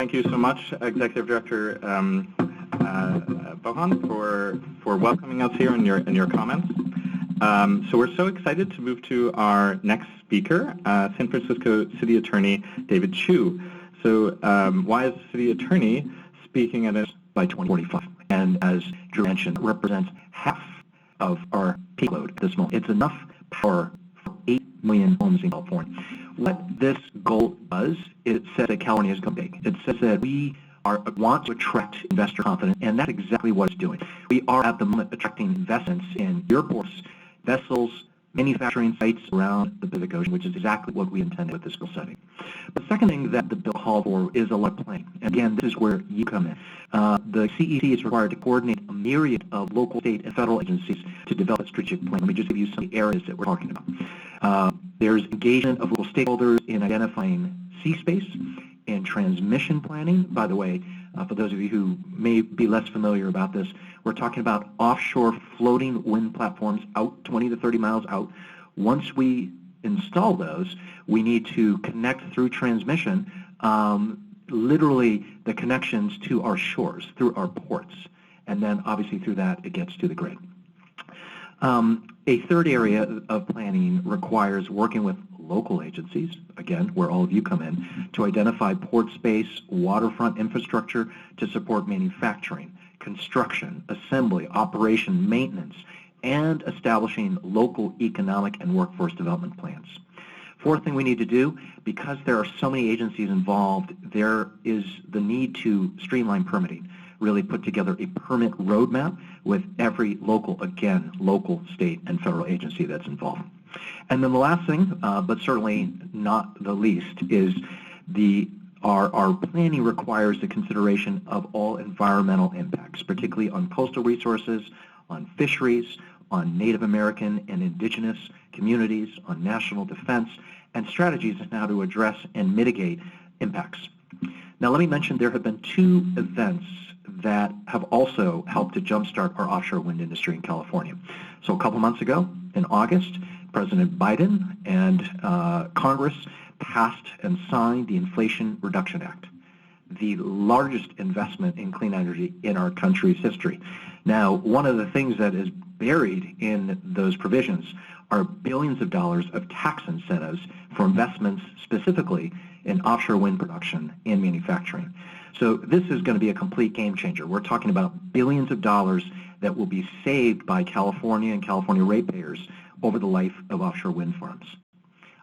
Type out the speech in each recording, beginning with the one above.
Thank you so much, Executive Director Bohan, for welcoming us here and your comments. So we're so excited to move to our next speaker, San Francisco City Attorney David Chiu. So why is the City Attorney speaking at us by 2045? And as Drew mentioned, represents half of our peak load at this moment. It's enough power for 8 million homes in California. What this goal does, it says that California is going big. It says that we want to attract investor confidence, and that's exactly what it's doing. We are at the moment attracting investments in airports, vessels, manufacturing sites around the Pacific Ocean, which is exactly what we intended with this goal setting. But the second thing that the bill called for is a lot of planning. And again, this is where you come in. The CEC is required to coordinate a myriad of local, state, and federal agencies to develop a strategic plan. Let me just give you some areas that we're talking about. There's engagement of local stakeholders in identifying sea space and transmission planning. By the way, for those of you who may be less familiar about this, we're talking about offshore floating wind platforms out 20 to 30 miles out. Once we install those, we need to connect through transmission, literally the connections to our shores, through our ports. And then obviously through that, it gets to the grid. A third area of planning requires working with local agencies, again, where all of you come in, to identify port space, waterfront infrastructure to support manufacturing, construction, assembly, operation, maintenance, and establishing local economic and workforce development plans. Fourth thing we need to do, because there are so many agencies involved, there is the need to streamline permitting, really put together a permit roadmap with every local, state, and federal agency that's involved. And then the last thing, but certainly not the least, is our planning requires the consideration of all environmental impacts, particularly on coastal resources, on fisheries, on Native American and indigenous communities, on national defense, and strategies on how to address and mitigate impacts. Now let me mention there have been 2 events that have also helped to jumpstart our offshore wind industry in California. So a couple months ago, in August, President Biden and Congress passed and signed the Inflation Reduction Act, the largest investment in clean energy in our country's history. Now, one of the things that is buried in those provisions are billions of dollars of tax incentives for investments specifically in offshore wind production and manufacturing. So this is going to be a complete game changer. We're talking about billions of dollars that will be saved by California and California ratepayers over the life of offshore wind farms.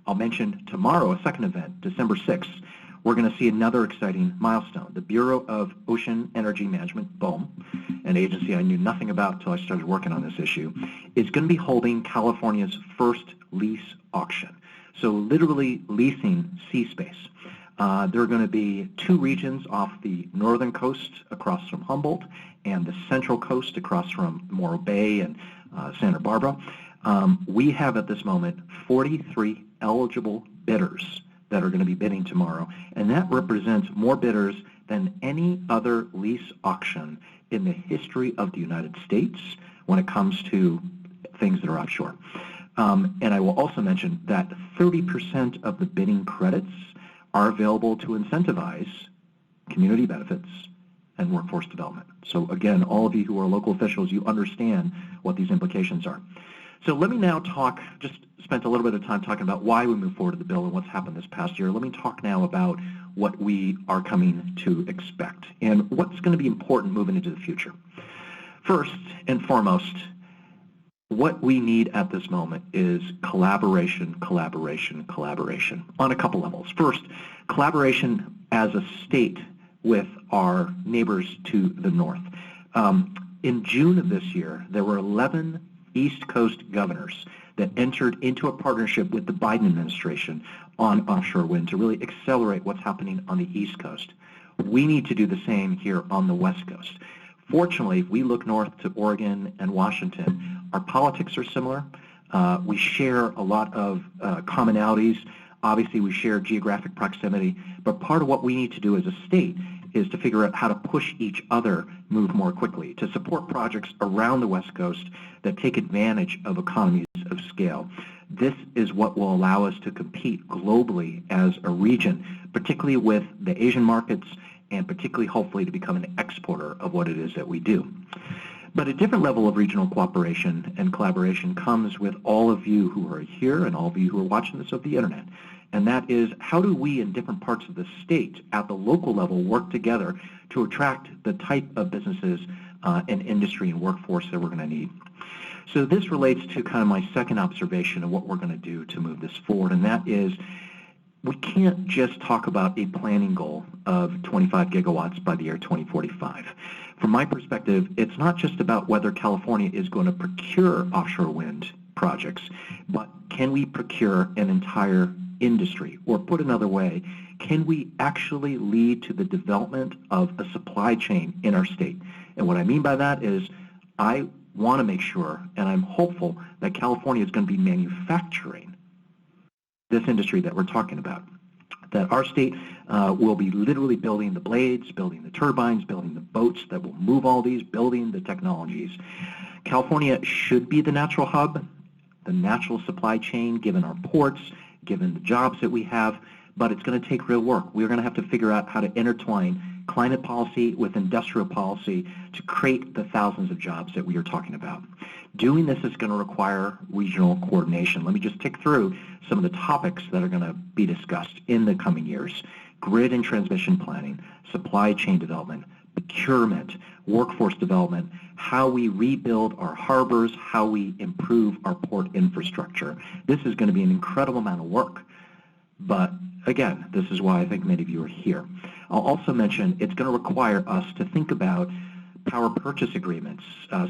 I'll mention tomorrow, a second event, December 6th, we're going to see another exciting milestone. The Bureau of Ocean Energy Management, BOEM, an agency I knew nothing about until I started working on this issue, is going to be holding California's first lease auction. So literally leasing sea space. There are going to be 2 regions off the northern coast across from Humboldt and the central coast across from Morro Bay and Santa Barbara. We have at this moment 43 eligible bidders that are going to be bidding tomorrow, and that represents more bidders than any other lease auction in the history of the United States when it comes to things that are offshore. And I will also mention that 30% of the bidding credits are available to incentivize community benefits and workforce development. So again, all of you who are local officials, you understand what these implications are. So let me now talk, just spent a little bit of time talking about why we moved forward to the bill and what's happened this past year. Let me talk now about what we are coming to expect and what's going to be important moving into the future. First and foremost, what we need at this moment is collaboration, collaboration, collaboration on a couple levels. First, collaboration as a state with our neighbors to the north. In June of this year, there were 11 East Coast governors that entered into a partnership with the Biden administration on offshore wind to really accelerate what's happening on the East Coast. We need to do the same here on the West Coast. Fortunately, if we look north to Oregon and Washington, our politics are similar. We share a lot of commonalities. Obviously, we share geographic proximity, but part of what we need to do as a state is to figure out how to push each other move more quickly, to support projects around the West Coast that take advantage of economies of scale. This is what will allow us to compete globally as a region, particularly with the Asian markets and particularly hopefully to become an exporter of what it is that we do. But a different level of regional cooperation and collaboration comes with all of you who are here and all of you who are watching this over the internet. And that is, how do we in different parts of the state at the local level work together to attract the type of businesses and industry and workforce that we're going to need? So this relates to kind of my second observation of what we're going to do to move this forward, and that is we can't just talk about a planning goal of 25 gigawatts by the year 2045. From my perspective, it's not just about whether California is going to procure offshore wind projects, but can we procure an entire industry? Or put another way, can we actually lead to the development of a supply chain in our state? And what I mean by that is I want to make sure, and I'm hopeful, that California is going to be manufacturing this industry that we're talking about, that our state will be literally building the blades, building the turbines, building the boats that will move all these, building the technologies. California should be the natural hub, the natural supply chain, given our ports, given the jobs that we have, but it's going to take real work. We're going to have to figure out how to intertwine climate policy with industrial policy to create the thousands of jobs that we are talking about. Doing this is going to require regional coordination. Let me just tick through some of the topics that are going to be discussed in the coming years. Grid and transmission planning, supply chain development, procurement, workforce development, how we rebuild our harbors, how we improve our port infrastructure. This is going to be an incredible amount of work. But again, this is why I think many of you are here. I'll also mention it's going to require us to think about power purchase agreements,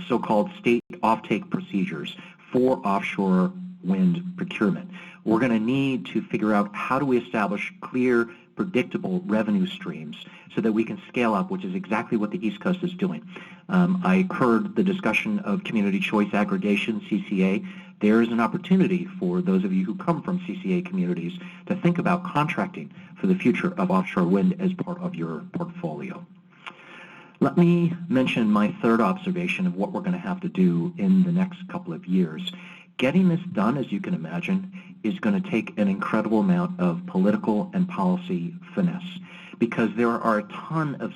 so-called state offtake procedures for offshore wind procurement. We're going to need to figure out how do we establish clear, predictable revenue streams so that we can scale up, which is exactly what the East Coast is doing. I heard the discussion of community choice aggregation, CCA. There is an opportunity for those of you who come from CCA communities to think about contracting for the future of offshore wind as part of your portfolio. Let me mention my third observation of what we're going to have to do in the next couple of years. Getting this done, as you can imagine, is going to take an incredible amount of political and policy finesse, because there are a ton of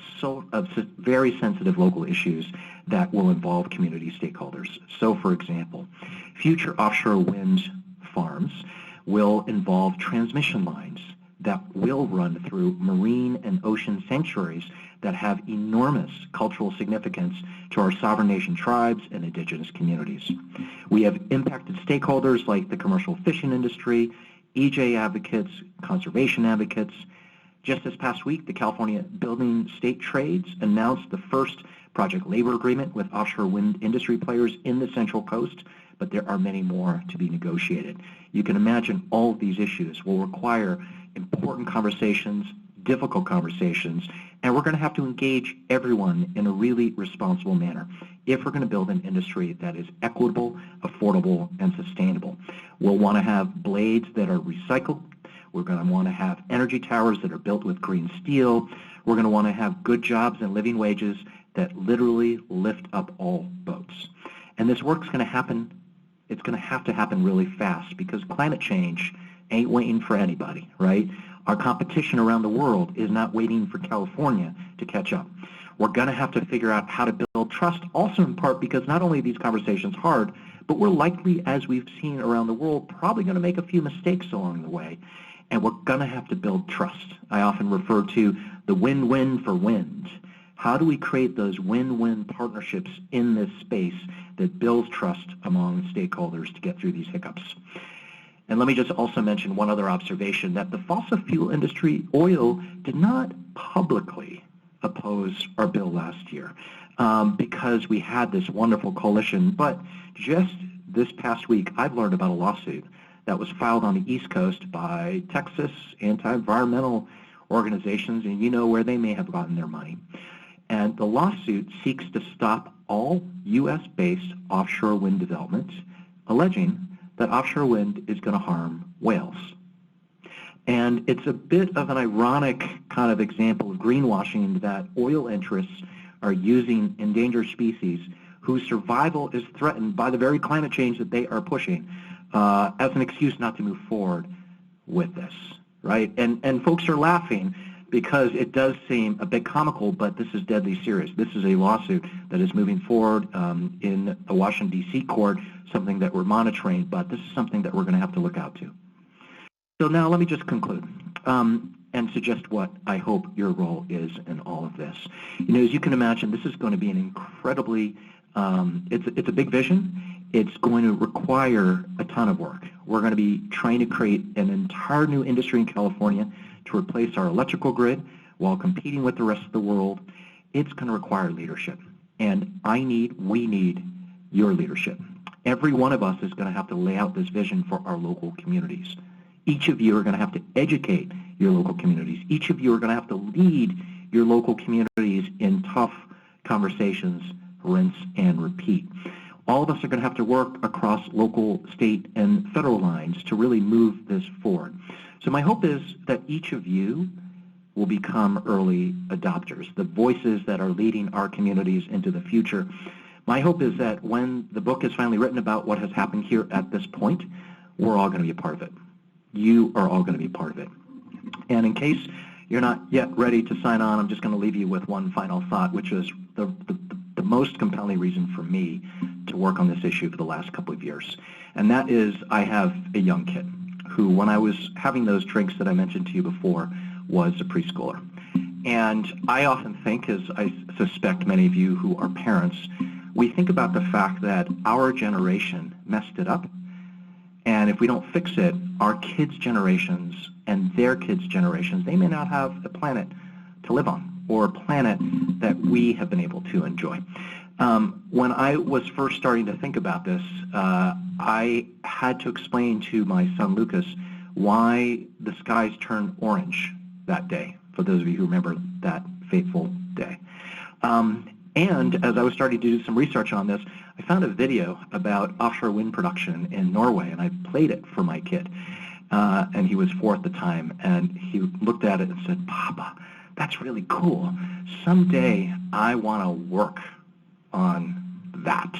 very sensitive local issues that will involve community stakeholders. So, for example, future offshore wind farms will involve transmission lines that will run through marine and ocean sanctuaries that have enormous cultural significance to our sovereign nation tribes and indigenous communities. We have impacted stakeholders like the commercial fishing industry, EJ advocates, conservation advocates. Just this past week, the California Building State Trades announced the first project labor agreement with offshore wind industry players in the Central Coast, but there are many more to be negotiated. You can imagine all of these issues will require important conversations, difficult conversations, and we're going to have to engage everyone in a really responsible manner if we're going to build an industry that is equitable, affordable, and sustainable. We'll want to have blades that are recycled. We're going to want to have energy towers that are built with green steel. We're going to want to have good jobs and living wages that literally lift up all boats. And this work's going to happen. It's going to have to happen really fast, because climate change ain't waiting for anybody, right? Our competition around the world is not waiting for California to catch up. We're going to have to figure out how to build trust, also in part because not only are these conversations hard, but we're likely, as we've seen around the world, probably going to make a few mistakes along the way. And we're going to have to build trust. I often refer to the win-win for wind. How do we create those win-win partnerships in this space that builds trust among stakeholders to get through these hiccups? And let me just also mention one other observation, that the fossil fuel industry, oil, did not publicly oppose our bill last year because we had this wonderful coalition. But just this past week, I've learned about a lawsuit that was filed on the East Coast by Texas anti-environmental organizations, and you know where they may have gotten their money. And the lawsuit seeks to stop all U.S.-based offshore wind development, alleging that offshore wind is going to harm whales. And it's a bit of an ironic kind of example of greenwashing that oil interests are using endangered species whose survival is threatened by the very climate change that they are pushing as an excuse not to move forward with this, right? And folks are laughing, because it does seem a bit comical, but this is deadly serious. This is a lawsuit that is moving forward in a Washington, D.C. court, something that we're monitoring, but this is something that we're going to have to look out to. So now let me just conclude and suggest what I hope your role is in all of this. You know, as you can imagine, this is going to be an incredibly, it's a big vision. It's going to require a ton of work. We're going to be trying to create an entire new industry in California to replace our electrical grid while competing with the rest of the world. It's going to require leadership. And we need your leadership. Every one of us is going to have to lay out this vision for our local communities. Each of you are going to have to educate your local communities. Each of you are going to have to lead your local communities in tough conversations, rinse and repeat. All of us are going to have to work across local, state, and federal lines to really move this forward. So my hope is that each of you will become early adopters, the voices that are leading our communities into the future. My hope is that when the book is finally written about what has happened here at this point, we're all going to be a part of it. You are all going to be part of it. And in case you're not yet ready to sign on, I'm just going to leave you with one final thought, which is the most compelling reason for me to work on this issue for the last couple of years. And that is I have a young kid who, when I was having those drinks that I mentioned to you before, was a preschooler. And I often think, as I suspect many of you who are parents, we think about the fact that our generation messed it up. And if we don't fix it, our kids' generations and their kids' generations, they may not have a planet to live on or a planet that we have been able to enjoy. When I was first starting to think about this, I had to explain to my son Lucas why the skies turned orange that day, for those of you who remember that fateful day. And as I was starting to do some research on this, I found a video about offshore wind production in Norway, and I played it for my kid. And he was 4 at the time, and he looked at it and said, "Papa, that's really cool. Someday I want to work on that."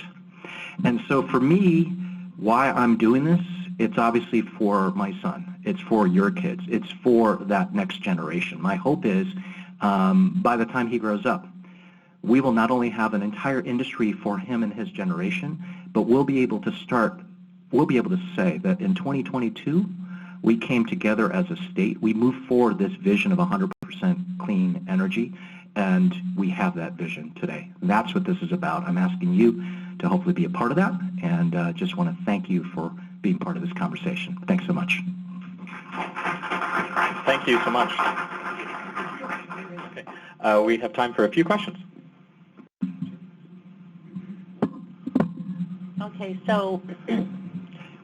And so for me, why I'm doing this, it's obviously for my son. It's for your kids. It's for that next generation. My hope is by the time he grows up, we will not only have an entire industry for him and his generation, but we'll be able to say that in 2022, we came together as a state. We moved forward this vision of 100% clean energy, and we have that vision today. That's what this is about. I'm asking you to hopefully be a part of that, and just want to thank you for being part of this conversation. Thanks so much. Thank you so much. Okay. We have time for a few questions. Okay, so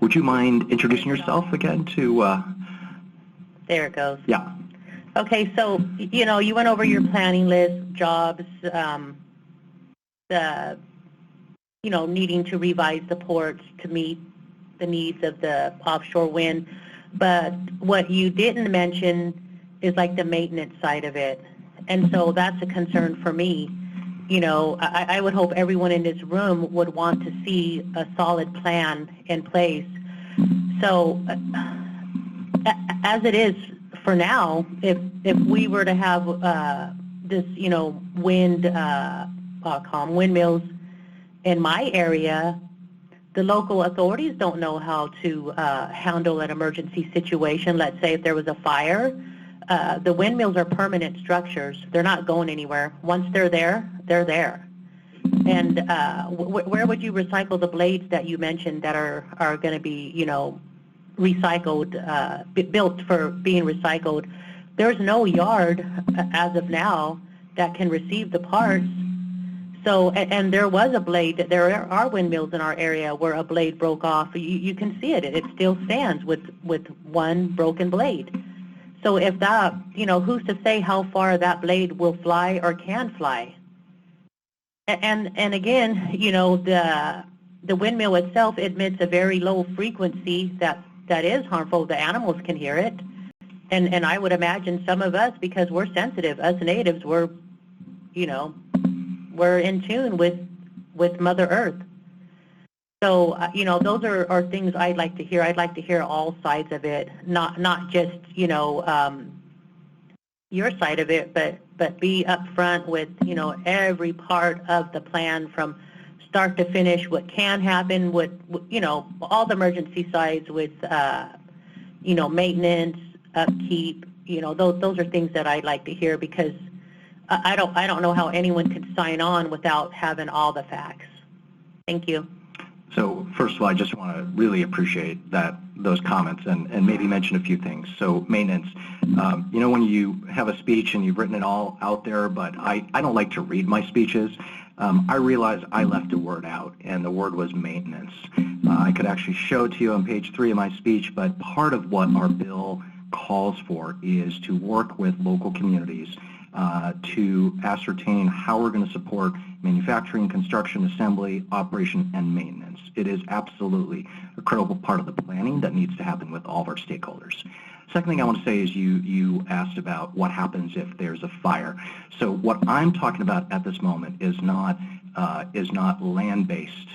would you mind introducing yourself again to there it goes. Yeah. Okay, so you know, you went over your planning list, jobs, needing to revise the ports to meet the needs of the offshore wind. But what you didn't mention is like the maintenance side of it. And so that's a concern for me. You know, I would hope everyone in this room would want to see a solid plan in place. So as it is for now, if we were to have this, windmills in my area, the local authorities don't know how to handle an emergency situation. Let's say if there was a fire, the windmills are permanent structures. They're not going anywhere. Once they're there, they're there. And where would you recycle the blades that you mentioned that are going to be, recycled, built for being recycled? There's no yard as of now that can receive the parts. So, and there was a blade. There are windmills in our area where a blade broke off. You can see it. It still stands with one broken blade. So if that, who's to say how far that blade will fly or can fly? And again, the windmill itself emits a very low frequency that is harmful. The animals can hear it. And I would imagine some of us, because we're sensitive, us natives, we're in tune with Mother Earth. So, those are things I'd like to hear. I'd like to hear all sides of it, not just, your side of it, but be upfront with, every part of the plan from start to finish, what can happen, what all the emergency sides with, maintenance, upkeep, those are things that I'd like to hear, because I don't know how anyone can sign on without having all the facts. Thank you. So first of all, I just want to really appreciate those comments and maybe mention a few things. So maintenance, when you have a speech and you've written it all out there, but I don't like to read my speeches. I realized I left a word out, and the word was maintenance. I could actually show it to you on page 3 of my speech, but part of what our bill calls for is to work with local communities to ascertain how we're going to support manufacturing, construction, assembly, operation, and maintenance. It is absolutely a critical part of the planning that needs to happen with all of our stakeholders. Second thing I want to say is you asked about what happens if there's a fire. So what I'm talking about at this moment is not land-based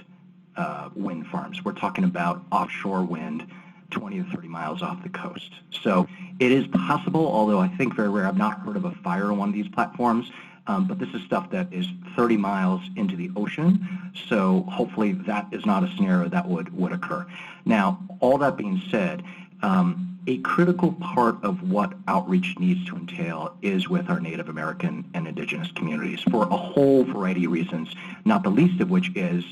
wind farms. We're talking about offshore wind 20 to 30 miles off the coast. So it is possible, although I think very rare. I've not heard of a fire on one of these platforms, but this is stuff that is 30 miles into the ocean. So hopefully that is not a scenario that would occur. Now, all that being said, a critical part of what outreach needs to entail is with our Native American and Indigenous communities for a whole variety of reasons, not the least of which is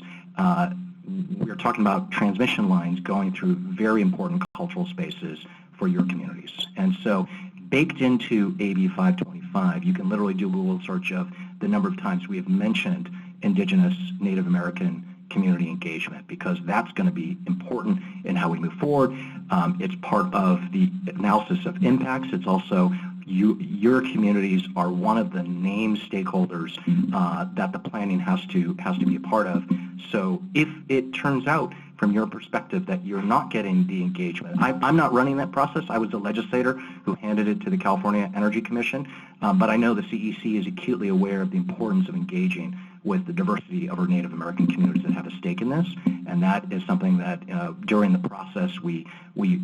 we're talking about transmission lines going through very important cultural spaces for your communities. And so baked into AB 525, you can literally do a Google search of the number of times we have mentioned Indigenous, Native American community engagement, because that's going to be important in how we move forward. It's part of the analysis of impacts. It's also your communities are one of the named stakeholders that the planning has to be a part of. So if it turns out from your perspective that you're not getting the engagement, I'm not running that process. I was the legislator who handed it to the California Energy Commission, but I know the CEC is acutely aware of the importance of engaging with the diversity of our Native American communities that have a stake in this, and that is something that during the process we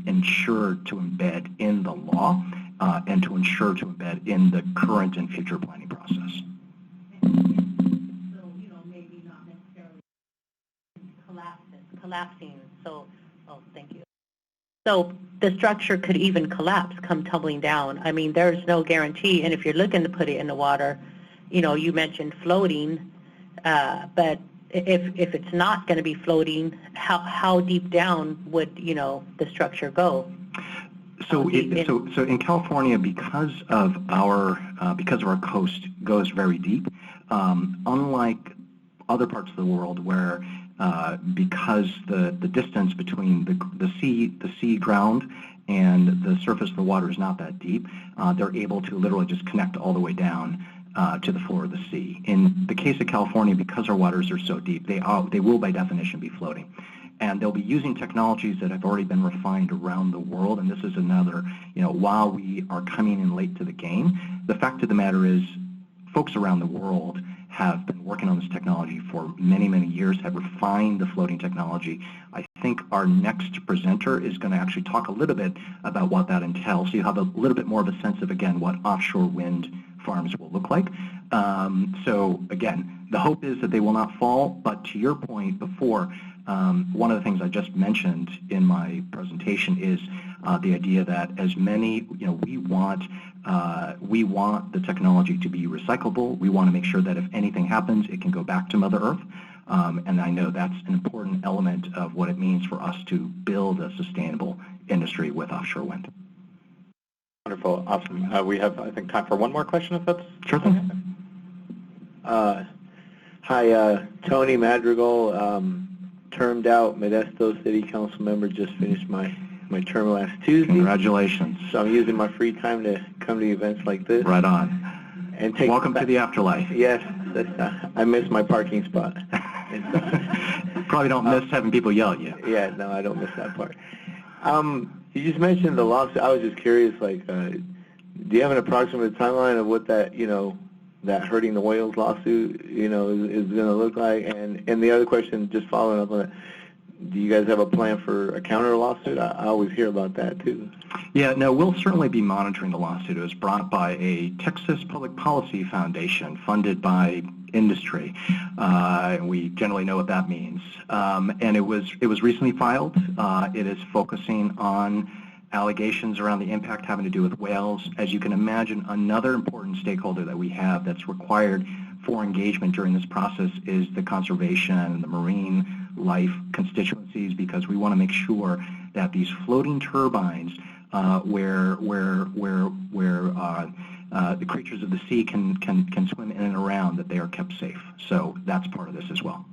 ensure to embed in the law and to ensure to embed in the current and future planning process. So, maybe not necessarily collapsing. So, thank you. So the structure could even collapse, come tumbling down. I mean, there's no guarantee, and if you're looking to put it in the water, you mentioned floating, but if it's not going to be floating, how deep down would the structure go? So in California, because of our coast goes very deep, unlike other parts of the world where because the distance between the sea ground and the surface of the water is not that deep, they're able to literally just connect all the way down to the floor of the sea. In the case of California, because our waters are so deep, they will by definition be floating. And they'll be using technologies that have already been refined around the world. And this is another, while we are coming in late to the game, the fact of the matter is folks around the world have been working on this technology for many, many years, have refined the floating technology. I think our next presenter is going to actually talk a little bit about what that entails, so you have a little bit more of a sense of, again, what offshore wind farms will look like. So, again, the hope is that they will not fall, but to your point before, one of the things I just mentioned in my presentation is the idea that as many, we want the technology to be recyclable. We want to make sure that if anything happens, it can go back to Mother Earth. And I know that's an important element of what it means for us to build a sustainable industry with offshore wind. Wonderful. Awesome. We have, I think, time for one more question, if that's sure thing. Hi, Tony Madrigal. Termed out Modesto City Council member, just finished my term last Tuesday. Congratulations. So I'm using my free time to come to events like this. Right on. And take welcome to the afterlife. Yes, I miss my parking spot. Probably don't miss having people yell at you. Yeah, no, I don't miss that part. You just mentioned the lawsuit. I was just curious, do you have an approximate timeline of what that, that hurting the whales lawsuit, is going to look like? And the other question, just following up on do you guys have a plan for a counter lawsuit? I always hear about that too. Yeah, no, we'll certainly be monitoring the lawsuit. It was brought by a Texas Public Policy Foundation funded by industry. We generally know what that means. And it was recently filed. It is focusing on allegations around the impact having to do with whales. As you can imagine, another important stakeholder that we have that's required for engagement during this process is the conservation and the marine life constituencies, because we want to make sure that these floating turbines where the creatures of the sea can swim in and around, that they are kept safe. So that's part of this as well.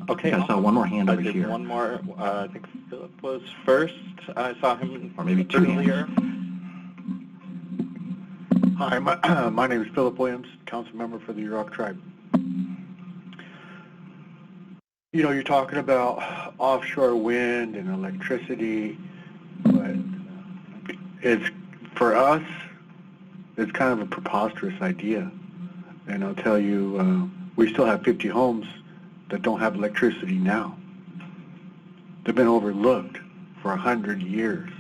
Okay. I saw one more hand over here. One more. I think Philip was first. I saw him or maybe two earlier. Hi, my name is Philip Williams, council member for the Yurok tribe. You know, you're talking about offshore wind and electricity, but for us, it's kind of a preposterous idea. And I'll tell you, we still have 50 homes that don't have electricity now. They've been overlooked for 100 years.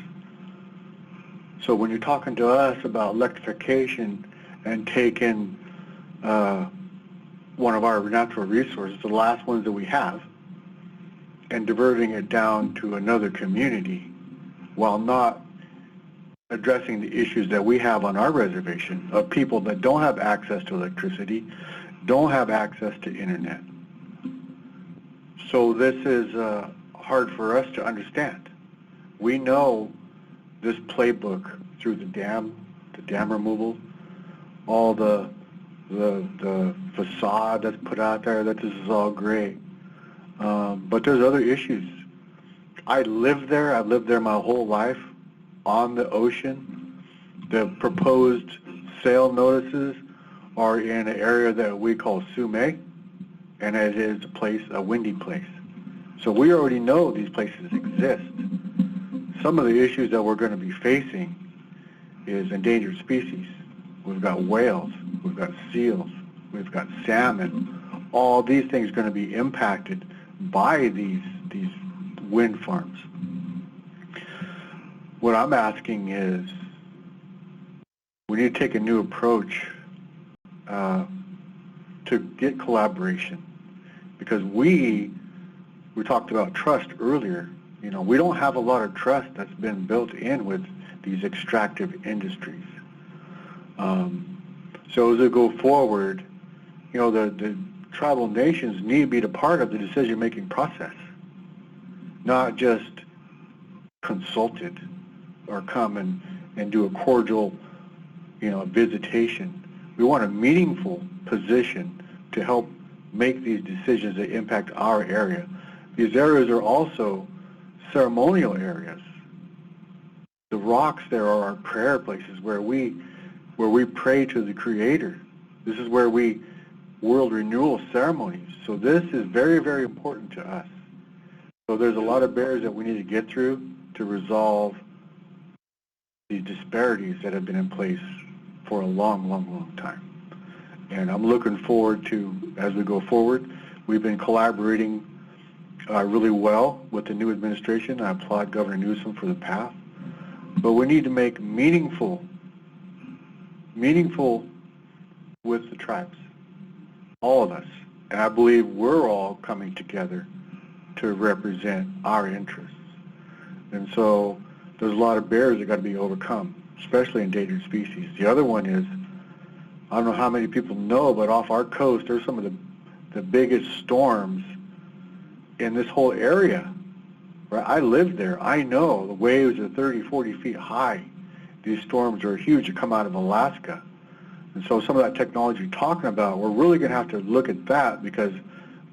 So when you're talking to us about electrification and taking one of our natural resources, the last ones that we have, and diverting it down to another community while not addressing the issues that we have on our reservation of people that don't have access to electricity, don't have access to internet. So this is hard for us to understand. We know this playbook through the dam removal, all the facade that's put out there, that this is all great. But there's other issues. I live there. I've lived there my whole life on the ocean. The proposed sail notices are in an area that we call Sume, and it is a windy place. So we already know these places exist. Some of the issues that we're going to be facing is endangered species. We've got whales, we've got seals, we've got salmon. All these things are going to be impacted by these wind farms. What I'm asking is, we need to take a new approach to get collaboration, because we talked about trust earlier. You know, we don't have a lot of trust that's been built in with these extractive industries. So as we go forward, you know, the tribal nations need to be a part of the decision-making process, not just consulted or come and do a cordial, you know, visitation. We want a meaningful position to help make these decisions that impact our area. These areas are also ceremonial areas. The rocks there are our prayer places where we pray to the Creator. This is where world renewal ceremonies. So this is very, very important to us. So there's a lot of barriers that we need to get through to resolve these disparities that have been in place for a long, long, long time. And I'm looking forward to, as we go forward, we've been collaborating really well with the new administration. I applaud Governor Newsom for the path. But we need to make meaningful with the tribes, all of us. And I believe we're all coming together to represent our interests. And so there's a lot of barriers that got to be overcome, especially endangered species. The other one is, I don't know how many people know, but off our coast, there's some of the biggest storms in this whole area. Right? I live there. I know the waves are 30, 40 feet high. These storms are huge that come out of Alaska. And so some of that technology you're talking about, we're really going to have to look at that, because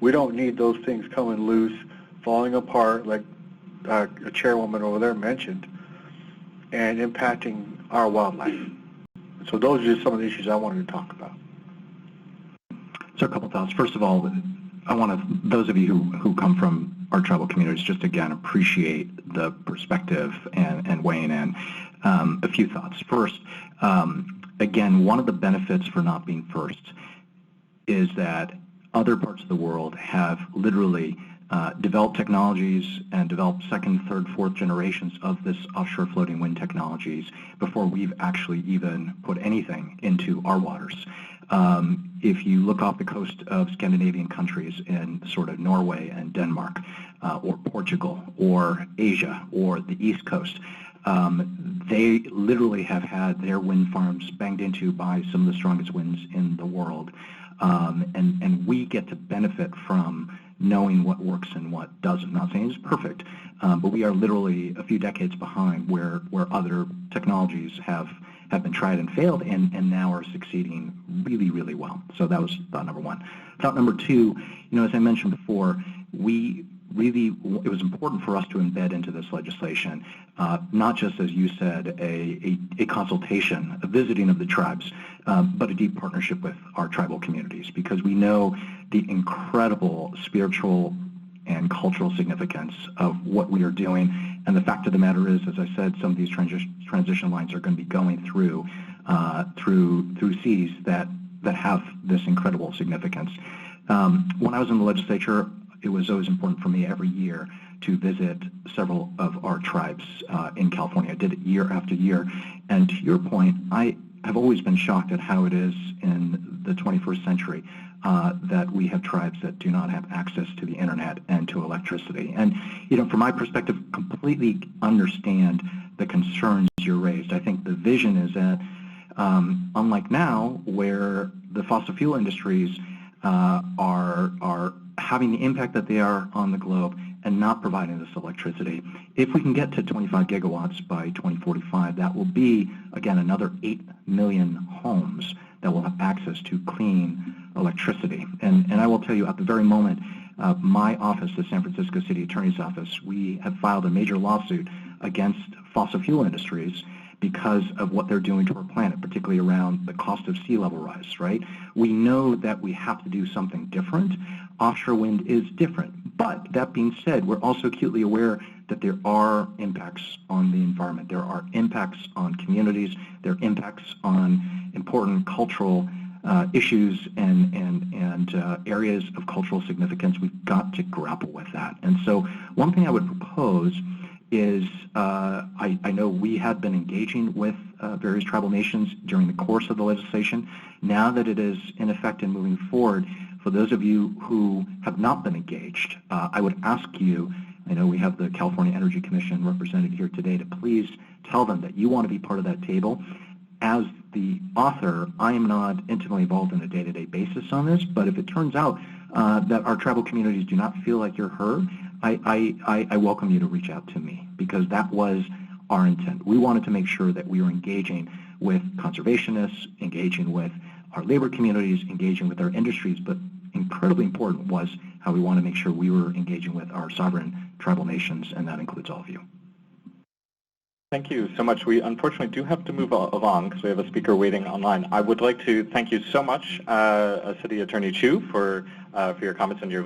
we don't need those things coming loose, falling apart, like a chairwoman over there mentioned, and impacting our wildlife. So those are just some of the issues I wanted to talk about. So a couple thoughts. First of all, I want to, those of you who come from our tribal communities, just again appreciate the perspective and weighing in. A few thoughts. First, again, one of the benefits for not being first is that other parts of the world have literally developed technologies and developed second, third, fourth generations of this offshore floating wind technologies before we've actually even put anything into our waters. If you look off the coast of Scandinavian countries in sort of Norway and Denmark, or Portugal, or Asia, or the East Coast, they literally have had their wind farms banged into by some of the strongest winds in the world. And we get to benefit from knowing what works and what doesn't. I'm not saying it's perfect, but we are literally a few decades behind where other technologies have been tried and failed and now are succeeding really, really well. So that was thought number one. Thought number two, as I mentioned before, it was important for us to embed into this legislation, not just, as you said, a consultation, a visiting of the tribes, but a deep partnership with our tribal communities, because we know the incredible spiritual and cultural significance of what we are doing. And the fact of the matter is, as I said, some of these transition lines are going to be going through seas that have this incredible significance. When I was in the legislature, it was always important for me every year to visit several of our tribes in California. I did it year after year. And to your point, I have always been shocked at how it is in the 21st century that we have tribes that do not have access to the internet and to electricity. And, from my perspective, completely understand the concerns you raised. I think the vision is that, unlike now, where the fossil fuel industries are having the impact that they are on the globe and not providing this electricity, if we can get to 25 gigawatts by 2045, that will be, again, another 8 million homes that will have access to clean electricity. And I will tell you, at the very moment, my office, the San Francisco City Attorney's Office, we have filed a major lawsuit against fossil fuel industries because of what they're doing to our planet, particularly around the cost of sea level rise, right? We know that we have to do something different. Offshore wind is different. But that being said, we're also acutely aware that there are impacts on the environment. There are impacts on communities. There are impacts on important cultural issues and areas of cultural significance. We've got to grapple with that. And so one thing I would propose is I know we had been engaging with various tribal nations during the course of the legislation. Now that it is in effect and moving forward, for those of you who have not been engaged, I would ask you, I know we have the California Energy Commission represented here today, to please tell them that you want to be part of that table. As the author, I am not intimately involved on a day-to-day basis on this, but if it turns out that our tribal communities do not feel like you're heard, I welcome you to reach out to me, because that was our intent. We wanted to make sure that we were engaging with conservationists, engaging with our labor communities, engaging with our industries, but incredibly important was how we want to make sure we were engaging with our sovereign tribal nations, and that includes all of you. Thank you so much. We unfortunately do have to move along because we have a speaker waiting online. I would like to thank you so much, City Attorney Chiu, for your comments and your